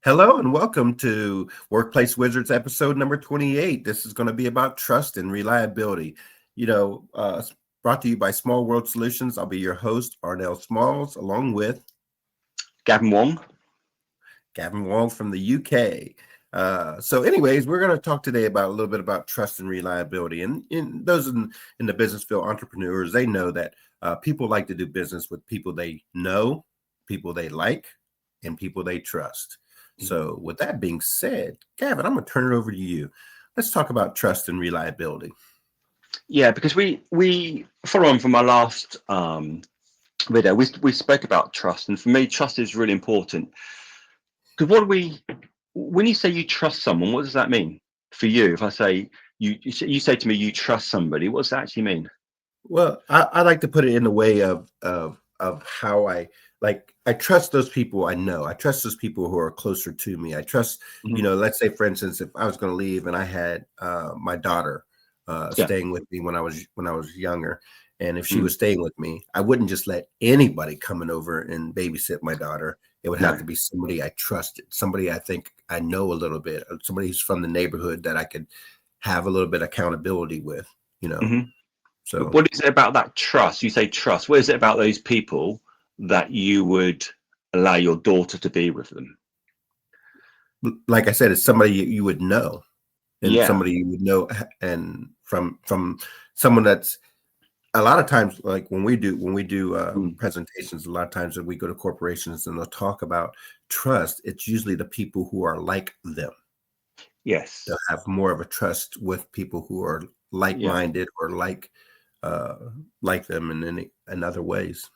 Hello and welcome to Workplace Wizards episode number 28. This is going to be about trust and reliability. It's brought to you by Small World Solutions. I'll be your host, Arnell Smalls, along with Gavin Wong. Gavin Wong from the UK. Anyways, we're going to talk today about a little bit about trust and reliability. And in those in the business field, entrepreneurs, they know that people like to do business with people they know, people they like, and people they trust. So with that being said, Gavin, I'm going to turn it over to you. Let's talk about trust and reliability. Yeah, because we follow on from our last video, we spoke about trust, and for me, trust is really important. Because when you say you trust someone, what does that mean for you? If I say you say to me you trust somebody, what does that actually mean? Well, I like to put it in the way of how I trust those people I know. I trust those people who are closer to me. I trust, let's say, for instance, if I was going to leave and I had my daughter staying with me when I was younger, and if she was staying with me, I wouldn't just let anybody coming over and babysit my daughter. It would have to be somebody I trusted, somebody I think I know a little bit, somebody who's from the neighborhood that I could have a little bit of accountability with, So what is it about that trust? You say trust. What is it about those people that you would allow your daughter to be with them? Like I said, it's somebody you would know, and somebody you would know, and from someone that's a lot of times, like when we do presentations, a lot of times when we go to corporations and they'll talk about trust, it's usually the people who are like them. Yes, They'll have more of a trust with people who are like-minded or like them in other ways.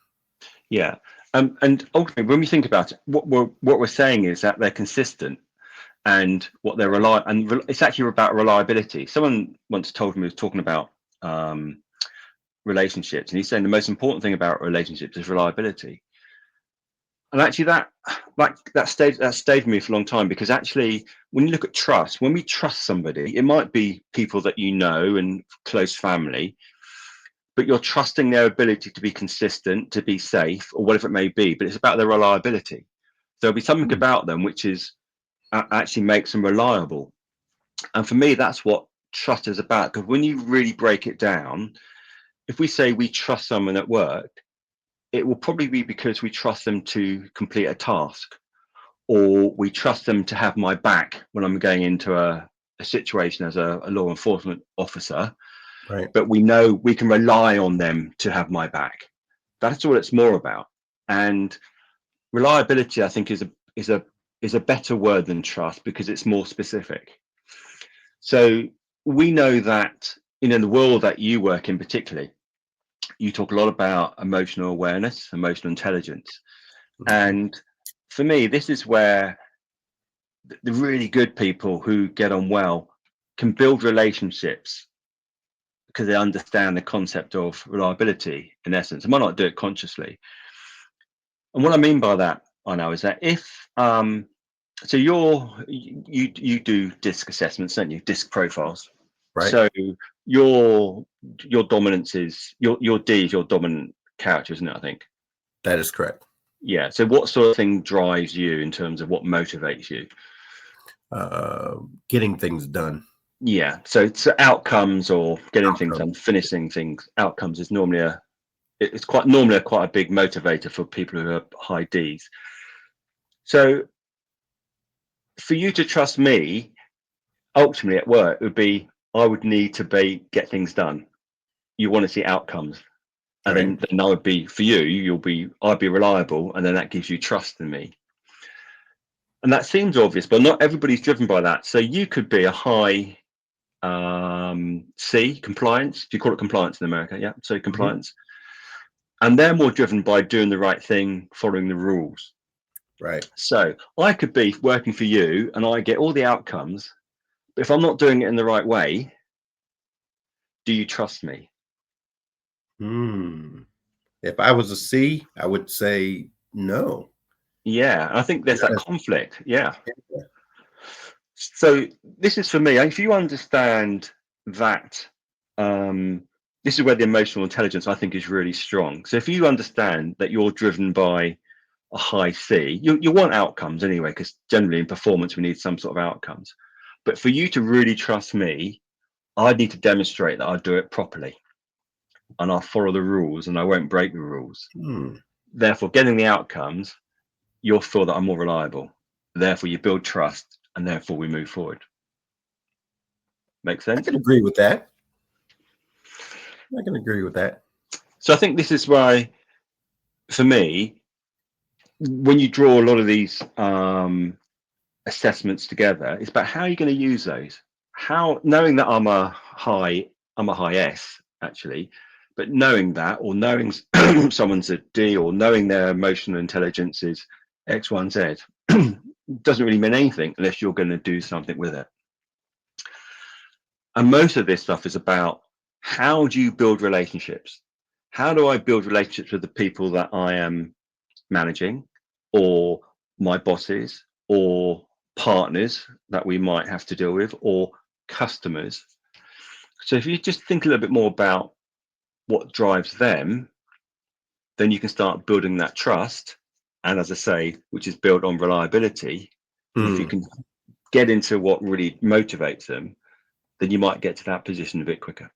Yeah. And ultimately, when we think about it, what we're saying is that they're consistent, and what they're it's actually about reliability. Someone once told me, was talking about relationships, and he's saying the most important thing about relationships is reliability. And actually, that stayed with me for a long time, because actually, when you look at trust, when we trust somebody, it might be people that you know and close family, but you're trusting their ability to be consistent, to be safe, or whatever it may be. But it's about their reliability. There'll be something about them which is actually makes them reliable. And for me, that's what trust is about. Because when you really break it down, if we say we trust someone at work, it will probably be because we trust them to complete a task, or we trust them to have my back when I'm going into a situation as a law enforcement officer. Right. But we know we can rely on them to have my back. That's all it's more about. And reliability, I think, is a better word than trust, because it's more specific. So we know that in the world that you work in, particularly, you talk a lot about emotional awareness, emotional intelligence. And for me, this is where the really good people who get on well can build relationships, because they understand the concept of reliability, in essence. They might not do it consciously. And what I mean by that, I know, is that if so you do DISC assessments, don't you? DISC profiles. Right. So your dominance is your D is your dominant character, isn't it? I think. That is correct. Yeah. So what sort of thing drives you in terms of what motivates you? Getting things done. Yeah. So it's outcomes, or getting things done, finishing things. Outcomes is normally quite a big motivator for people who have high Ds. So for you to trust me, ultimately at work, would be I would need to get things done. You want to see outcomes, and then I would be, for you, I'd be reliable, and then that gives you trust in me. And that seems obvious, but not everybody's driven by that. So you could be a high C, compliance. Do you call it compliance in America? Yeah, so compliance. And they're more driven by doing the right thing, following the rules. Right. So I could be working for you and I get all the outcomes, but if I'm not doing it in the right way, do you trust me? If I was a C, I would say no. Yeah, I think there's that conflict. Yeah. So this is for me. If you understand that, this is where the emotional intelligence, I think, is really strong. So if you understand that you're driven by a high C. You want outcomes anyway, because generally in performance we need some sort of outcomes. But for you to really trust me, I need to demonstrate that I do it properly and I'll follow the rules and I won't break the rules. Therefore, getting the outcomes, you'll feel that I'm more reliable. Therefore, you build trust and therefore we move forward. Make sense? I can agree with that. I can agree with that. So I think this is why, for me, when you draw a lot of these assessments together, it's about how you're going to use those. How, knowing that I'm a high S actually, but knowing that, or knowing someone's a D, or knowing their emotional intelligence is X, Y, and Z, doesn't really mean anything unless you're going to do something with it. And most of this stuff is about, how do you build relationships? How do I build relationships with the people that I am managing, or my bosses, or partners that we might have to deal with, or customers? So if you just think a little bit more about what drives them, then you can start building that trust. And as I say, which is built on reliability. If you can get into what really motivates them, then you might get to that position a bit quicker.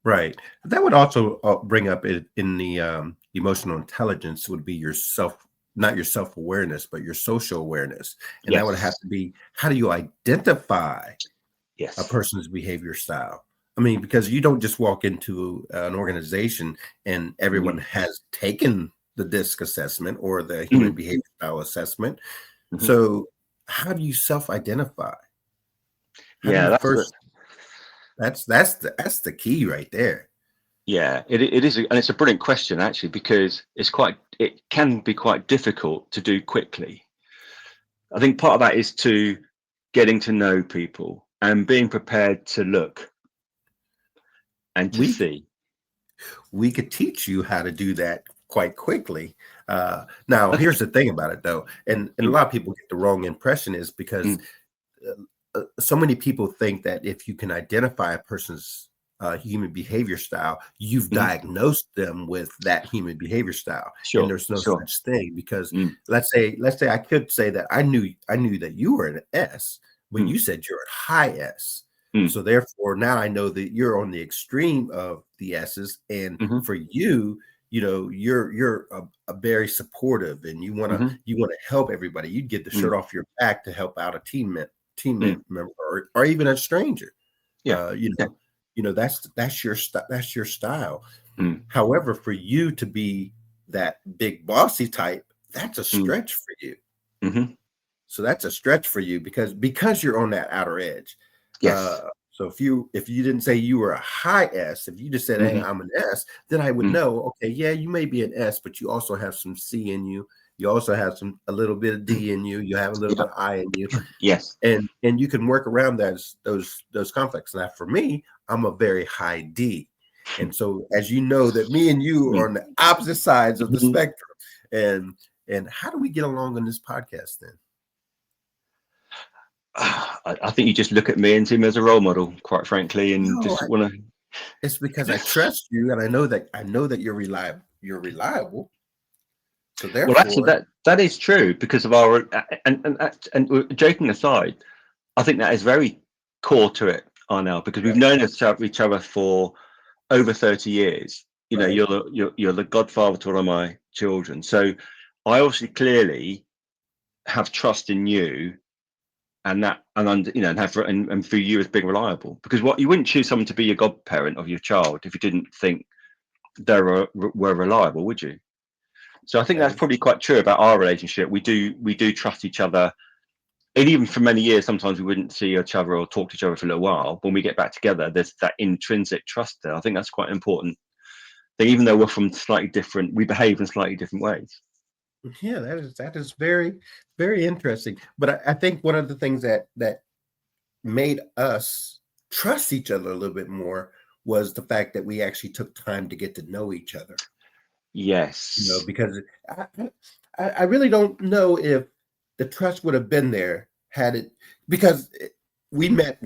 Right. That would also bring up in the emotional intelligence would be not your self-awareness, but your social awareness. And that would have to be, how do you identify a person's behavior style? I mean, because you don't just walk into an organization and everyone has taken the DISC assessment or the human behavior style assessment. So how do you self-identify? That's the key right there. Yeah, it is, and it's a brilliant question actually, because it can be quite difficult to do quickly. I think part of that is to getting to know people and being prepared to look and to see. We could teach you how to do that quite quickly. Now, here's the thing about it though, and a lot of people get the wrong impression, is because so many people think that if you can identify a person's human behavior style, you've diagnosed them with that human behavior style. And there's no such thing, because let's say I could say that I knew that you were an S when you said you're a high S. So therefore now I know that you're on the extreme of the S's, and for you, you're a very supportive, and you want to help everybody. You'd get the shirt off your back to help out a teammate member, or even a stranger. That's your style. However, for you to be that big bossy type, that's a stretch for you. So that's a stretch for you because you're on that outer edge. So if you didn't say you were a high S, if you just said, hey, I'm an S, then I would know, okay, yeah, you may be an S, but you also have some C in you. You also have a little bit of D in you. You have a little bit of I in you. And you can work around those conflicts. Now, for me, I'm a very high D. And so, as you know, that me and you are on the opposite sides of the spectrum. And how do we get along on this podcast then? I think you just look at me and see me as a role model, quite frankly, and want to. It's because I trust you, and I know that you're reliable. You're reliable. So therefore, well, actually, that is true, because of our and joking aside, I think that is very core to it, Arnel, because we've known each other for over 30 years. You're the godfather to one of my children, so I obviously clearly have trust in you. And for you as being reliable, because you wouldn't choose someone to be your godparent of your child if you didn't think they were reliable, would you? So I think that's probably quite true about our relationship. We do trust each other, and even for many years, sometimes we wouldn't see each other or talk to each other for a little while. When we get back together, there's that intrinsic trust there. I think that's quite important. That even though we're from slightly different, we behave in slightly different ways. Yeah, that is very, very interesting. But I think one of the things that made us trust each other a little bit more was the fact that we actually took time to get to know each other. Yes. Because I really don't know if the trust would have been there had it, because we met,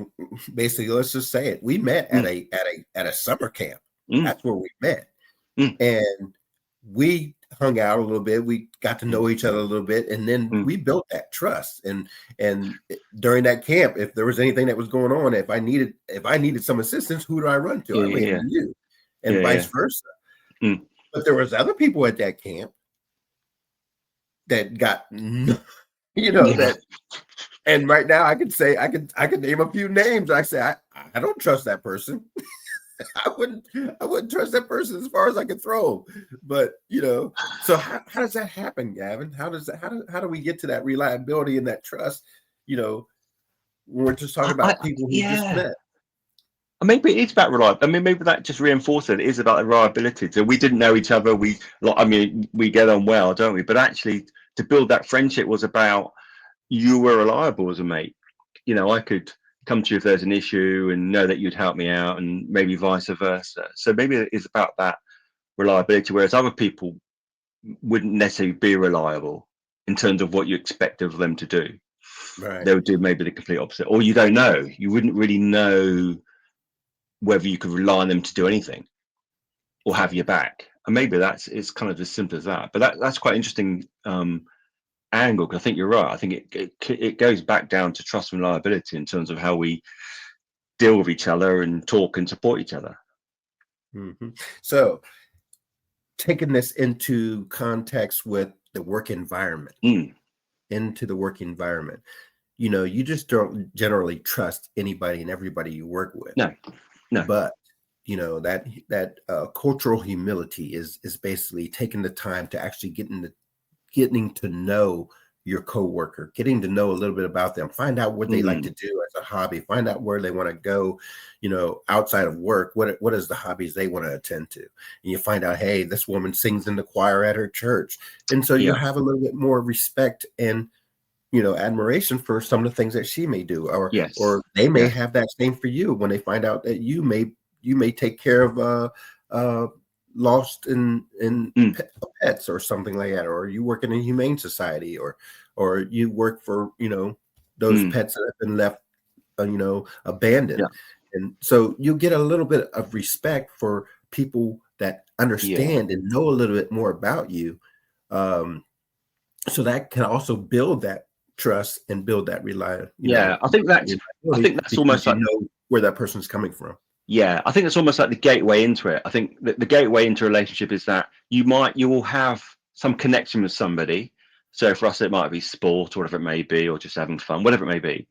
basically, let's just say it, we met at a summer camp. That's where we met. And we hung out a little bit. We got to know each other a little bit, and then we built that trust. And during that camp, if there was anything that was going on, if I needed some assistance, who do I run to? I ran to you, and vice versa. But there was other people at that camp that got, that. And right now, I could say I could name a few names. I say I don't trust that person. I wouldn't trust that person as far as I could throw. But so how does that happen, Gavin? How do we get to that reliability and that trust? When we're just talking about people who just met. Maybe it's about reliability. I mean, maybe that just reinforces it is about the reliability. So we didn't know each other. We get on well, don't we? But actually, to build that friendship was about you were reliable as a mate. I could come to you if there's an issue and know that you'd help me out, and maybe vice versa. So maybe it is about that reliability, whereas other people wouldn't necessarily be reliable in terms of what you expect of them to do. Right. They would do maybe the complete opposite, or you don't know. You wouldn't really know whether you could rely on them to do anything or have your back. And maybe it's kind of as simple as that. But that's quite interesting angle, because I think you're right. I think it goes back down to trust and reliability in terms of how we deal with each other and talk and support each other. So taking this into context with the work environment, you just don't generally trust anybody and everybody you work with. No. But that cultural humility is basically taking the time to actually getting to know your coworker, getting to know a little bit about them, find out what they like to do as a hobby, find out where they want to go, outside of work. What is the hobbies they want to attend to? And you find out, hey, this woman sings in the choir at her church. And so you have a little bit more respect and, admiration for some of the things that she may do, or they may have that same for you when they find out that you may take care of lost in pets or something like that, or you work in a humane society, or you work for those pets that have been left abandoned. And so you get a little bit of respect for people that understand and know a little bit more about you, so that can also build that trust and build that reliability. I think that's almost like where that person's coming from. I think it's almost like the gateway into it. I think that the gateway into a relationship is that you will have some connection with somebody. So for us, it might be sport or whatever it may be, or just having fun, whatever it may be.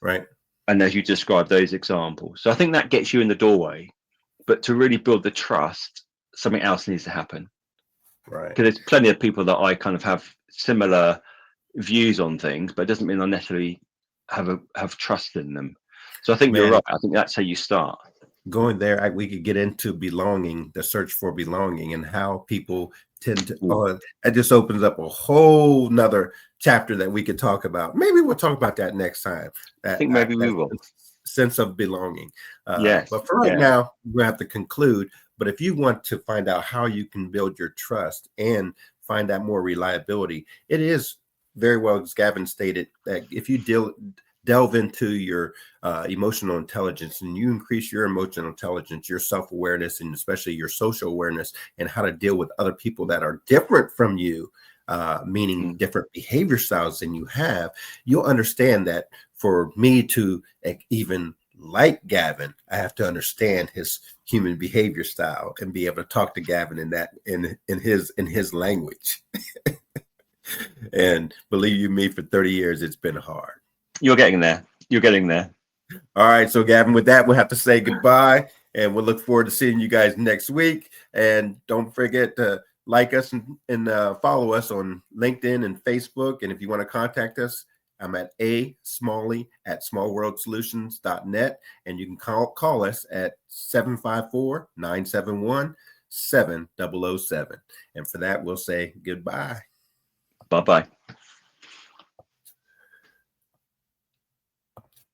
Right. And as you described those examples. So I think that gets you in the doorway. But to really build the trust, something else needs to happen. Right. Because there's plenty of people that I kind of have similar views on things, but it doesn't mean I necessarily have trust in them. So I think you're right. I think that's how you start. Going there, we could get into belonging, the search for belonging, and how people tend to. It just opens up a whole nother chapter that we could talk about. Maybe we'll talk about that next time. I think maybe we will. Sense of belonging. But for right now, we're going to have to conclude. But if you want to find out how you can build your trust and find out more reliability, it is very well, as Gavin stated, that if you delve into your emotional intelligence and you increase your emotional intelligence, your self-awareness, and especially your social awareness, and how to deal with other people that are different from you, meaning different behavior styles than you have, you'll understand that for me to even like Gavin, I have to understand his human behavior style and be able to talk to Gavin in his language. And believe you me, for 30 years, it's been hard. You're getting there. All right. So, Gavin, with that, we'll have to say goodbye, and we'll look forward to seeing you guys next week. And don't forget to like us and follow us on LinkedIn and Facebook. And if you want to contact us, I'm at smalley@smallworldsolutions.net. And you can call us at 754-971-7007. And for that, we'll say goodbye. Bye-bye.